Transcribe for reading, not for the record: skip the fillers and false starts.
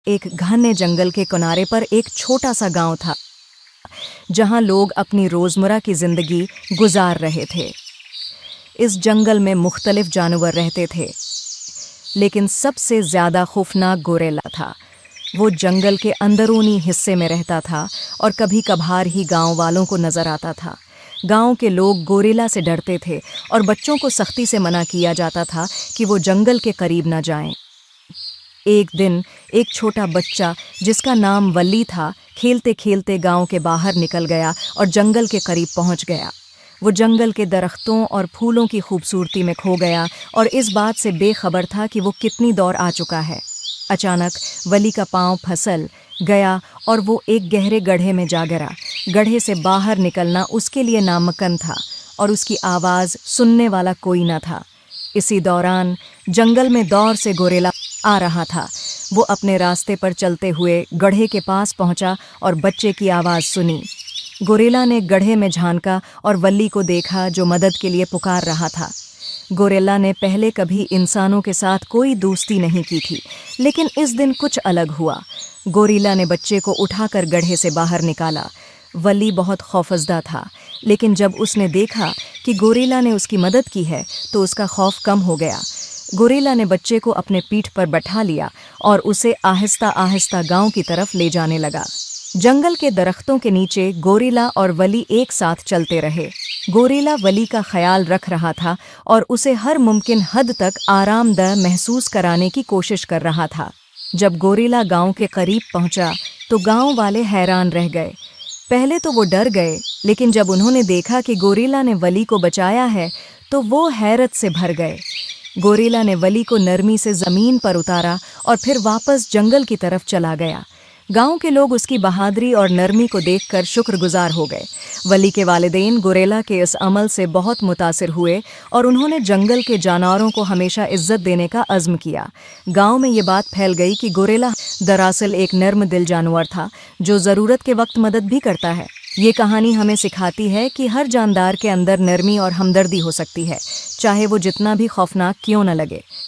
एक घने जंगल के किनारे पर एक छोटा सा गांव था, जहां लोग अपनी रोजमर्रा की जिंदगी गुजार रहे थे। इस जंगल में मुख्तलिफ जानवर रहते थे, लेकिन सबसे ज्यादा खौफनाक गोरेला था। वो जंगल के अंदरूनी हिस्से में रहता था और कभी कभार ही गांव वालों को नजर आता था। गांव के लोग गोरिल्ला से डरते थे और बच्चों को सख्ती से मना किया जाता था कि वो जंगल के करीब न जाएं। एक दिन एक छोटा बच्चा जिसका नाम वली था, खेलते खेलते गांव के बाहर निकल गया और जंगल के करीब पहुंच गया। वो जंगल के दरख्तों और फूलों की खूबसूरती में खो गया और इस बात से बेखबर था कि वो कितनी दूर आ चुका है। अचानक वली का पांव फिसल गया और वो एक गहरे गड्ढे में जा गिरा। गड्ढे से बाहर निकलना उसके लिए नामुमकिन था और उसकी आवाज़ सुनने वाला कोई न था। इसी दौरान जंगल में दौर से गोरिल्ला आ रहा था। वो अपने रास्ते पर चलते हुए गड्ढे के पास पहुंचा और बच्चे की आवाज़ सुनी। गोरिल्ला ने गड्ढे में झांका और वली को देखा, जो मदद के लिए पुकार रहा था। गोरिल्ला ने पहले कभी इंसानों के साथ कोई दोस्ती नहीं की थी, लेकिन इस दिन कुछ अलग हुआ। गोरिल्ला ने बच्चे को उठाकर गड्ढे से बाहर निकाला। वली बहुत खौफजदा था, लेकिन जब उसने देखा कि गोरिल्ला ने उसकी मदद की है तो उसका खौफ कम हो गया। गोरिल्ला ने बच्चे को अपने पीठ पर बैठा लिया और उसे आहिस्ता आहिस्ता गांव की तरफ ले जाने लगा। जंगल के दरख्तों के नीचे गोरिल्ला और वली एक साथ चलते रहे। गोरिल्ला वली का ख्याल रख रहा था और उसे हर मुमकिन हद तक आरामदेह महसूस कराने की कोशिश कर रहा था। जब गोरिल्ला गांव के करीब पहुंचा तो गांव वाले हैरान रह गए। पहले तो वो डर गए, लेकिन जब उन्होंने देखा कि गोरिल्ला ने वली को बचाया है तो वो हैरत से भर गए। गोरिल्ला ने वली को नरमी से ज़मीन पर उतारा और फिर वापस जंगल की तरफ चला गया। गांव के लोग उसकी बहादुरी और नरमी को देखकर शुक्रगुजार हो गए। वली के वालिदैन गोरिल्ला के इस अमल से बहुत मुतासिर हुए और उन्होंने जंगल के जानवरों को हमेशा इज्जत देने का अज़्म किया। गांव में ये बात फैल गई कि गोरिल्ला दरअसल एक नर्म दिल जानवर था, जो ज़रूरत के वक्त मदद भी करता है। ये कहानी हमें सिखाती है कि हर जानदार के अंदर नरमी और हमदर्दी हो सकती है, चाहे वो जितना भी खौफनाक क्यों न लगे।